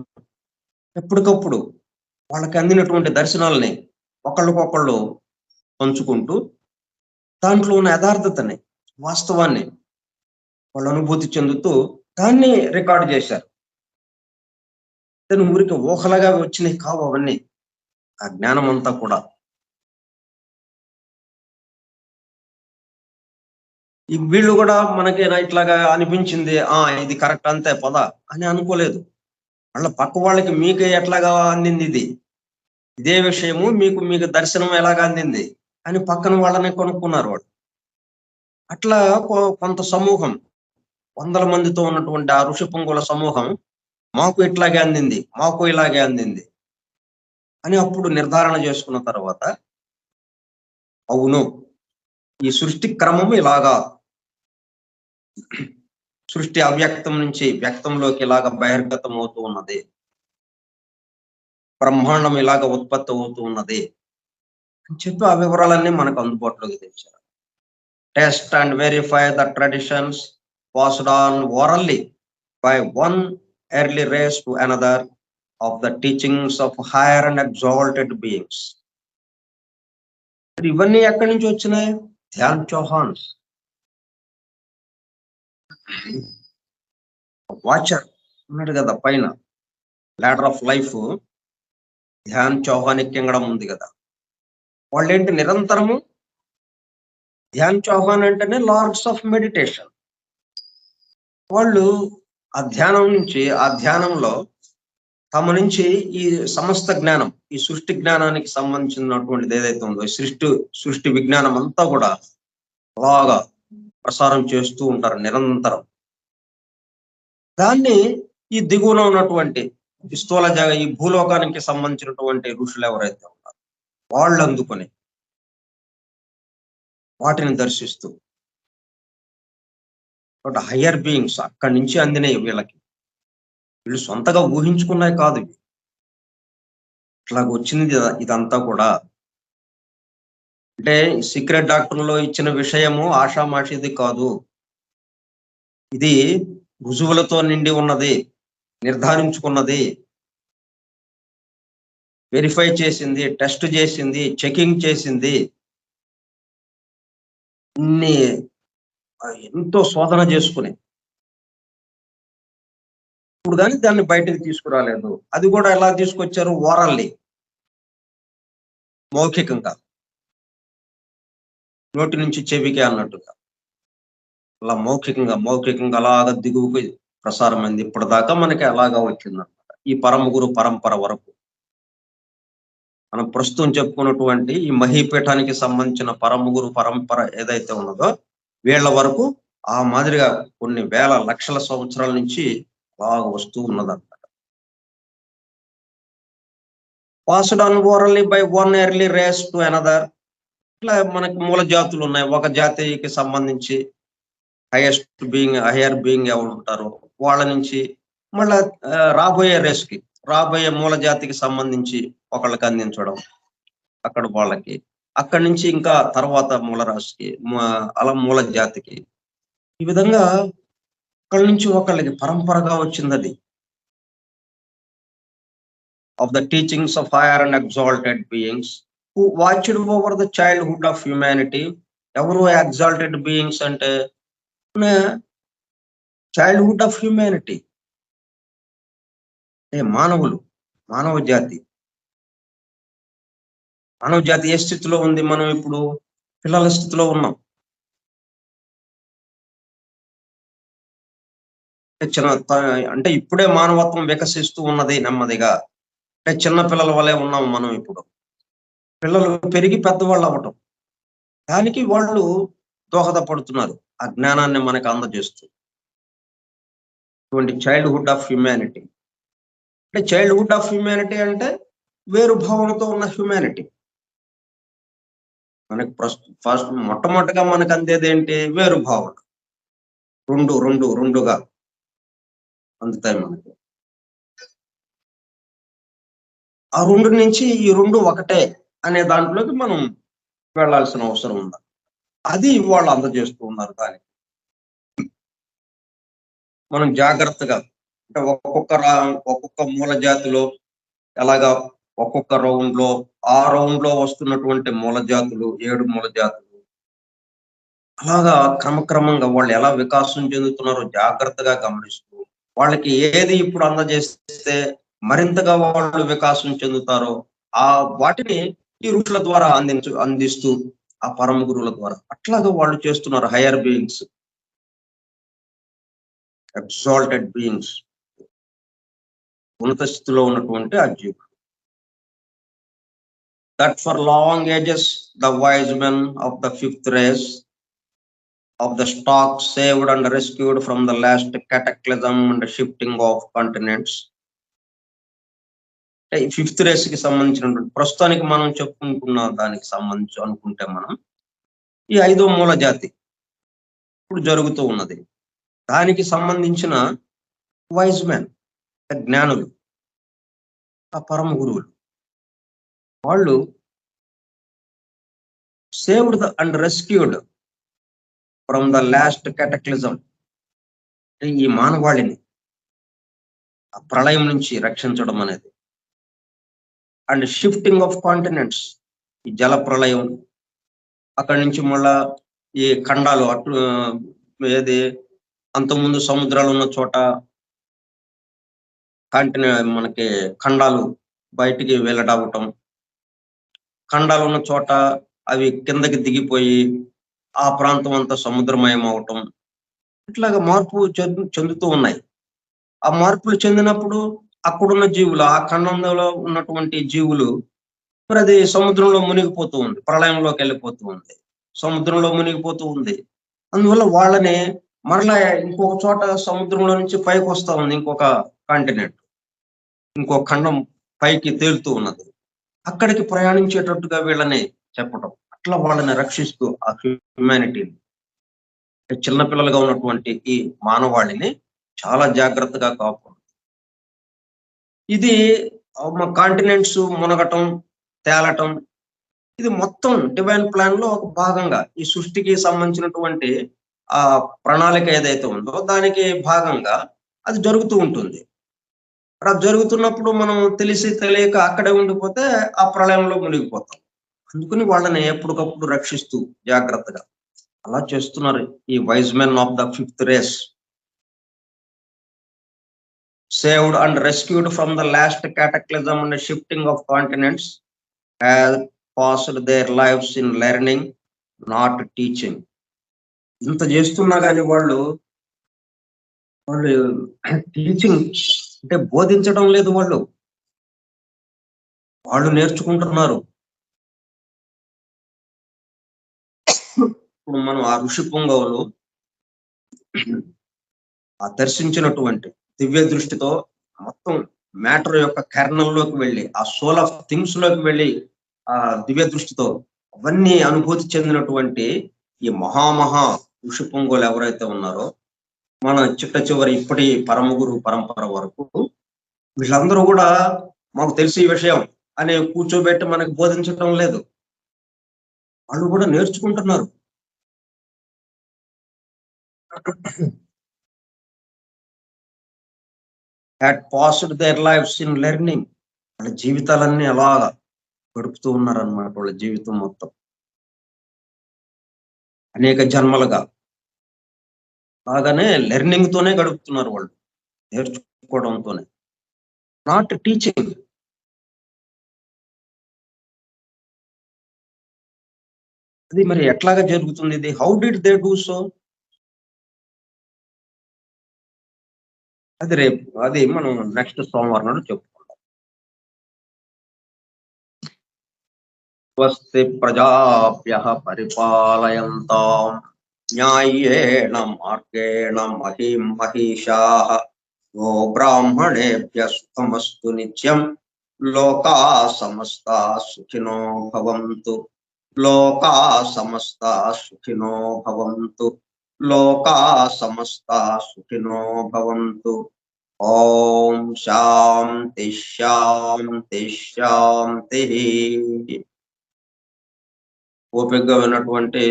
A: ఎప్పటికప్పుడు వాళ్ళకి అందినటువంటి దర్శనాలని ఒకళ్ళకొకళ్ళు పంచుకుంటూ దాంట్లో ఉన్న యథార్థతని, వాస్తవాన్ని వాళ్ళు అనుభూతి చెందుతూ దాన్ని రికార్డు చేశారు. దాని ఊరికి ఊహలుగా వచ్చినాయి కావు అవన్నీ, ఆ జ్ఞానం అంతా కూడా. ఈ వీళ్ళు కూడా మనకి ఇట్లాగా అనిపించింది, ఇది కరెక్ట్ అంతే పద అని అనుకోలేదు. వాళ్ళ పక్క వాళ్ళకి మీకు ఎట్లాగా అందింది ఇదే విషయము, మీకు దర్శనం ఎలాగా అందింది అని పక్కన వాళ్ళని కొనుక్కున్నారు వాళ్ళు. అట్లా కొంత సమూహం, వందల మందితో ఉన్నటువంటి ఆ ఋషి పొంగుల సమూహం మాకు ఇట్లాగే అందింది, మాకు ఇలాగే అందింది అని అప్పుడు నిర్ధారణ చేసుకున్న తర్వాత అవును ఈ సృష్టి క్రమము ఇలాగా, సృష్టి అవ్యక్తం నుంచి వ్యక్తంలోకి ఇలాగ బహిర్గతం అవుతూ ఉన్నది, బ్రహ్మాండం ఇలాగ ఉత్పత్తి అవుతూ ఉన్నది అని చెప్పి ఆ వివరాలన్నీ మనకు అందుబాటులోకి తెచ్చారు. Test and verify the traditions passed on orally by one early race to another of the teachings of higher and exalted beings. ఇవన్నీ ఎక్కడి నుంచి వచ్చినాయి? ధ్యాన్ చౌహాన్స్ వాచర్ ఉన్నాడు కదా పైన ladder of life, Dhyan Chauhan ఎక్కింగడం ఉంది కదా. వాళ్ళు ఏంటి నిరంతరము ధ్యాన్ చౌహాన్ అంటేనే లార్డ్స్ ఆఫ్ మెడిటేషన్. వాళ్ళు ఆ ధ్యానం నుంచి, ఆ ధ్యానంలో తమ నుంచి ఈ సమస్త జ్ఞానం, ఈ సృష్టి జ్ఞానానికి సంబంధించినటువంటిది ఏదైతే ఉందో సృష్టి విజ్ఞానం అంతా కూడా అలాగా ప్రసారం చేస్తూ ఉంటారు నిరంతరం. దాన్ని ఈ దిగువన ఉన్నటువంటి స్థూల ఈ భూలోకానికి సంబంధించినటువంటి ఋషులు ఎవరైతే ఉన్నారో వాళ్ళు అందుకొని వాటిని దర్శిస్తూ హయ్యర్ బీయింగ్స్ అక్కడి నుంచి అందినాయి వీళ్ళకి. వీళ్ళు సొంతగా ఊహించుకున్నాయి కాదు, ఇట్లాగ వచ్చింది ఇదంతా కూడా. అంటే సీక్రెట్ డాక్టర్లో ఇచ్చిన విషయము ఆషామాషిది కాదు, ఇది రుజువులతో నిండి ఉన్నది, నిర్ధారించుకున్నది, వెరిఫై చేసింది, టెస్ట్ చేసింది, చెకింగ్ చేసింది, ఎంతో శోధన చేసుకుని ఇప్పుడు కానీ దాన్ని బయటకు తీసుకురాలేదు. అది కూడా ఎలా తీసుకొచ్చారు? ఓరల్లీ, మౌఖికంగా, నోటి నుంచి చెవికి అన్నట్టుగా అలా మౌఖికంగా అలాగా దిగువకి ప్రసారమైంది. ఇప్పటిదాకా మనకి అలాగా వచ్చిందన్నమాట. ఈ పరమ గురు పరంపర వరకు మనం ప్రస్తుతం చెప్పుకున్నటువంటి ఈ మహీపీఠానికి సంబంధించిన పరమ గురు పరంపర ఏదైతే ఉన్నదో వీళ్ళ వరకు ఆ మాదిరిగా కొన్ని వేల లక్షల సంవత్సరాల నుంచి అలాగ వస్తూ ఉన్నదన్నమాట. Passed on orally by one early race to another. ఇట్లా మనకి మూల జాతులు ఉన్నాయి. ఒక జాతికి సంబంధించి హయ్యర్ బీయింగ్ ఎవరు ఉంటారో వాళ్ళ నుంచి మళ్ళా రాబోయే రేస్కి, రాబోయే మూల జాతికి సంబంధించి ఒకళ్ళకి అందించడం, అక్కడ వాళ్ళకి, అక్కడి నుంచి ఇంకా తర్వాత మూల రాశికి, అలా మూల జాతికి, ఈ విధంగా ఒకళ్ళ నుంచి ఒకళ్ళకి పరంపరగా వచ్చింది అది. Of the teachings of higher and exalted beings who watched over the childhood of humanity. ఎవరు ఎగ్జాల్టెడ్ బీయింగ్స్ అంటే చైల్డ్హుడ్ ఆఫ్ హ్యూమానిటీ, మానవులు, మానవ జాతి ఏ స్థితిలో ఉంది? మనం ఇప్పుడు పిల్లల స్థితిలో ఉన్నాం. అంటే ఇప్పుడే మానవత్వం వికసిస్తూ ఉన్నది నెమ్మదిగా. అంటే చిన్న పిల్లల వలె ఉన్నాం మనం ఇప్పుడు. పిల్లలు పెరిగి పెద్దవాళ్ళు అవ్వటం, దానికి వాళ్ళు దోహదపడుతున్నారు ఆ జ్ఞానాన్ని మనకు అందజేస్తూ. ఇటువంటి చైల్డ్హుడ్ ఆఫ్ హ్యూమానిటీ అంటే, చైల్డ్హుడ్ ఆఫ్ హ్యూమానిటీ అంటే వేరు భావనతో ఉన్న హ్యూమానిటీ. మనకి ఫస్ట్ మొట్టమొదటిగా మనకు అందేది ఏంటి? వేరు భావన. రెండుగా అందుతాయి మనకి. ఆ రెండు నుంచి ఈ రెండు ఒకటే అనే దాంట్లోకి మనం వెళ్లాల్సిన అవసరం ఉంది. అది వాళ్ళు అందజేస్తూ ఉన్నారు. దానికి మనం జాగ్రత్తగా, అంటే ఒక్కొక్క మూల జాతిలో ఎలాగా ఒక్కొక్క ఆ రౌండ్ లో వస్తున్నటువంటి మూల జాతులు, 7 మూల జాతులు, అలాగా క్రమక్రమంగా వాళ్ళు ఎలా వికాసం చెందుతున్నారో జాగ్రత్తగా గమనిస్తూ, వాళ్ళకి ఏది ఇప్పుడు అందజేస్తే మరింతగా వాళ్ళు వికాసం చెందుతారో ఆ వాటిని ఈ ఋషుల ద్వారా అందిస్తూ, ఆ పరమ గురువుల ద్వారా అట్లాగా వాళ్ళు చేస్తున్నారు. హయ్యర్ బీయింగ్స్, ఎగ్జాల్టెడ్ బీయింగ్స్, ఉన్నత స్థితిలో ఉన్నటువంటి ఆ జీవులు. That for long ages the wise men of the 5th race of the stock saved and rescued from the last cataclysm and shifting of continents. 5th race కి సంబంధించినటువంటి ప్రస్తుతానికి మనం చెప్పుకుంటున్న దానికి సంబంధించి అనుకుంటే మనం ఈ 5వ మూల జాతి ఇప్పుడు జరుగుతూ ఉన్నది. దానికి సంబంధించిన వైజ్ మ్యాన్, జ్ఞానులు, ఆ పరమ గురువులు, వాళ్ళు saved and rescued from the last cataclysm. ఈ మానవాళిని ఆ ప్రళయం నుంచి రక్షించడం అనేది, అండ్ షిఫ్టింగ్ ఆఫ్ కాంటినెంట్స్, ఈ జల ప్రళయం, అక్కడి నుంచి మళ్ళా ఈ ఖండాలు అటు ఏది అంతకుముందు సముద్రాలు ఉన్న చోట మనకి ఖండాలు బయటికి వెళ్ళడవటం, ఖండాలు ఉన్న చోట అవి కిందకి దిగిపోయి ఆ ప్రాంతం అంతా సముద్రమయం అవటం, ఇట్లాగా మార్పు చెందుతూ ఉన్నాయి. ఆ మార్పులు చెందినప్పుడు అక్కడున్న జీవులు, ఆ ఖండంలో ఉన్నటువంటి జీవులు మరి అది సముద్రంలో మునిగిపోతూ ఉంది, ప్రళయంలోకి వెళ్ళిపోతూ ఉంది, సముద్రంలో మునిగిపోతూ ఉంది. అందువల్ల వాళ్ళని మరలా ఇంకొక చోట సముద్రంలో నుంచి పైకి వస్తా ఉంది, ఇంకొక కాంటినెంట్, ఇంకొక ఖండం పైకి తేలుతూ ఉన్నది. అక్కడికి ప్రయాణించేటట్టుగా వీళ్ళని చెప్పటం, అట్లా వాళ్ళని రక్షిస్తూ ఆ హ్యుమానిటీని, చిన్నపిల్లలుగా ఉన్నటువంటి ఈ మానవాళిని చాలా జాగ్రత్తగా కాపాడు. ఇది కాంటినెంట్స్ మునగటం, తేలటం, ఇది మొత్తం డివైన్ ప్లాన్ లో ఒక భాగంగా, ఈ సృష్టికి సంబంధించినటువంటి ఆ ప్రణాళిక ఏదైతే ఉందో దానికి భాగంగా అది జరుగుతూ ఉంటుంది. అలా జరుగుతున్నప్పుడు మనం తెలిసి తెలియక అక్కడే ఉండిపోతే ఆ ప్రళయంలో మునిగిపోతాం. అందుకని వాళ్ళని ఎప్పటికప్పుడు రక్షిస్తూ జాగ్రత్తగా అలా చేస్తున్నారు ఈ wise men of the fifth race. Saved and rescued from the last cataclysm and shifting of continents have passed their lives in learning, not teaching. ఇంత చేస్తున్నా కానీ వాళ్ళు టీచింగ్ అంటే బోధించడం లేదు, వాళ్ళు నేర్చుకుంటున్నారు. ఇప్పుడు మనం ఆ ఋషి పుంగవులు ఆ దర్శించినటువంటి దివ్య దృష్టితో మొత్తం మ్యాటర్ యొక్క కర్ణంలోకి వెళ్ళి, ఆ సోల్ ఆఫ్ థింగ్స్ లోకి వెళ్ళి ఆ దివ్య దృష్టితో అవన్నీ అనుభూతి చెందినటువంటి ఈ మహామహా ఋషి పుంగవులు ఎవరైతే ఉన్నారో, మన చిట్ట చివరి ఇప్పటి పరమ గురు పరంపర వరకు వీళ్ళందరూ కూడా మాకు తెలిసి ఈ విషయం అని కూర్చోబెట్టి మనకు బోధించడం లేదు, వాళ్ళు కూడా నేర్చుకుంటున్నారు. had passed their lives in learning. వాళ్ళ జీవితాలన్నీ అలాగా గడుపుతూ ఉన్నారన్నమాట. వాళ్ళ జీవితం మొత్తం అనేక జన్మలుగా అలాగనే లెర్నింగ్ తోనే గడుపుతున్నారు, వాళ్ళు నేర్చుకోవడంతోనే, నాట్ టీచింగ్. అది మరి ఎట్లాగా జరుగుతుంది ఇది? How did they do so? అది రేపు, అది మనం నెక్స్ట్ సోమవారం నాడు చెప్పుకుందాం. స్వస్తి ప్రజాభ్యః పరిపాలయంతాం న్యాయేణ మార్గేణ మహిం మహిషాః గో బ్రాహ్మణేభ్యః శుభమస్తు నిత్యం. లోకా సమస్తా సుఖినో భవంతు. లోకా సమస్తా సుఖినో భవంతు. లోకా సమస్తా సుఖినో భవంతు. ఓం శాంతి శాంతి శాంతి. ఓపికగా విన్నటువంటి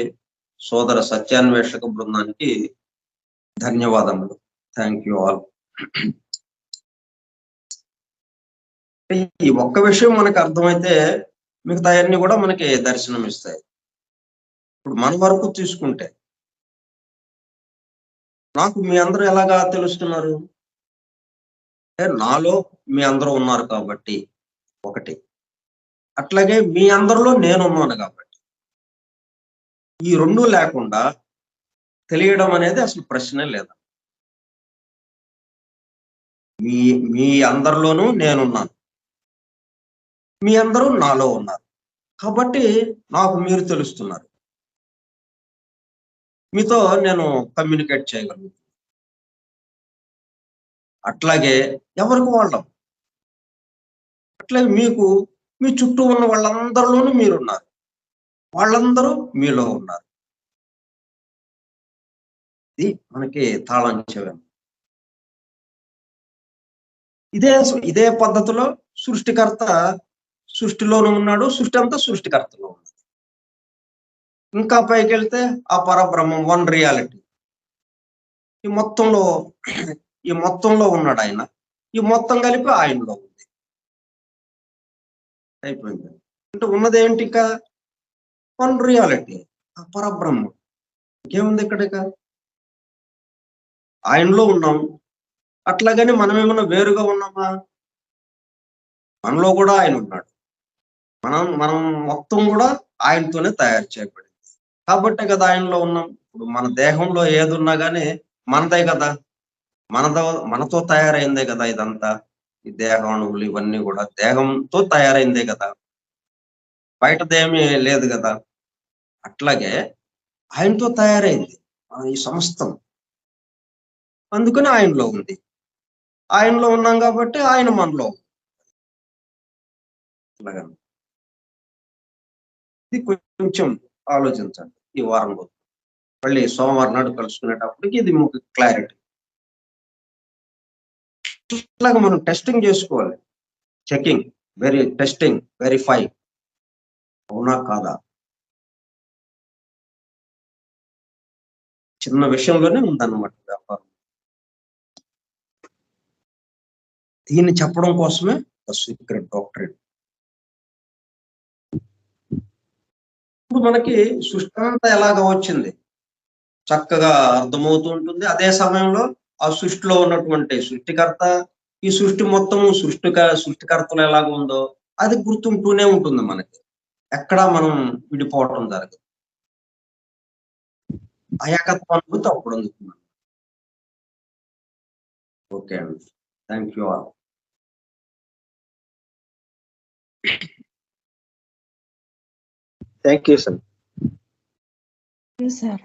A: సోదర సత్యాన్వేషక బృందానికి ధన్యవాదములు. Thank you all. ఈ ఒక్క విషయం మనకు అర్థమైతే మిగతా అన్ని కూడా మనకి దర్శనం ఇస్తాయి. ఇప్పుడు మన వరకు తీసుకుంటే, నాకు మీ అందరూ ఎలాగా తెలుస్తున్నారు అంటే, నాలో మీ అందరూ ఉన్నారు కాబట్టి ఒకటి, అట్లాగే మీ అందరిలో నేనున్నాను కాబట్టి. ఈ రెండు లేకుండా తెలియడం అనేది అసలు ప్రశ్నే లేదు. మీ అందరిలోనూ నేనున్నాను, మీ అందరూ నాలో ఉన్నారు కాబట్టి నాకు మీరు తెలుస్తున్నారు, మీతో నేను కమ్యూనికేట్ చేయగలుగుతాను. అట్లాగే ఎవరికి వాళ్ళం, అట్లాగే మీకు మీ చుట్టూ ఉన్న వాళ్ళందరిలోనూ మీరున్నారు, వాళ్ళందరూ మీలో ఉన్నారు. ఇది మనకి తాళం చెవి. ఇదే పద్ధతిలో సృష్టికర్త సృష్టిలోనూ ఉన్నాడు, సృష్టి అంతా సృష్టికర్తలో ఉన్నాడు. ఇంకా పైకి వెళ్తే ఆ పరబ్రహ్మం వన్ రియాలిటీ ఈ మొత్తంలో ఉన్నాడు ఆయన. ఈ మొత్తం కలిపి ఆయనలో ఉంది. అయిపోయింది. అంటే ఉన్నది ఏంటి? ఇక వన్ రియాలిటీ, ఆ పరబ్రహ్మం. ఇంకేముంది ఇక్కడ? ఇక ఆయనలో ఉన్నాం. అట్లాగని మనం ఏమన్నా వేరుగా ఉన్నామా? మనలో కూడా ఆయన ఉన్నాడు. మనం మొత్తం కూడా ఆయనతోనే తయారు చేయబడింది. కాబట్టే కదా ఆయనలో ఉన్నాం. ఇప్పుడు మన దేహంలో ఏదున్నా గానీ మనదే కదా, మనతో తయారైందే కదా ఇదంతా. ఈ దేహాణువులు ఇవన్నీ కూడా దేహంతో తయారైందే కదా, బయటదేమీ లేదు కదా. అట్లాగే ఆయనతో తయారైంది ఈ సమస్తం. అందుకని ఆయనలో ఉంది. ఆయనలో ఉన్నాం కాబట్టి ఆయన మనలో. అలాగా ఇది కొంచెం ఆలోచించండి ఈ వారంలో. మళ్ళీ సోమవారం నాడు కలుసుకునేటప్పటికి ఇది మీకు క్లారిటీ. ఇట్లాగా మనం టెస్టింగ్ చేసుకోవాలి. Checking, testing, verify. అవునా కాదా? చిన్న విషయంలోనే ఉందన్నమాట వ్యాపారం. దీన్ని చెప్పడం కోసమే ద సీక్రెట్ డాక్టరేట్. ఇప్పుడు మనకి సృష్టి అంతా ఎలాగ వచ్చింది చక్కగా అర్థమవుతూ ఉంటుంది. అదే సమయంలో ఆ సృష్టిలో ఉన్నటువంటి సృష్టికర్త, ఈ సృష్టి మొత్తము సృష్టికర్తలు ఎలాగ ఉందో అది గుర్తుంటూనే ఉంటుంది మనకి. ఎక్కడా మనం విడిపోవటం జరగదు. ఆ ఏకత్వ అనుభూతి అప్పుడు అందుకున్నాను. ఓకే అండి. Thank you all.
B: Thank you sir.
C: Sir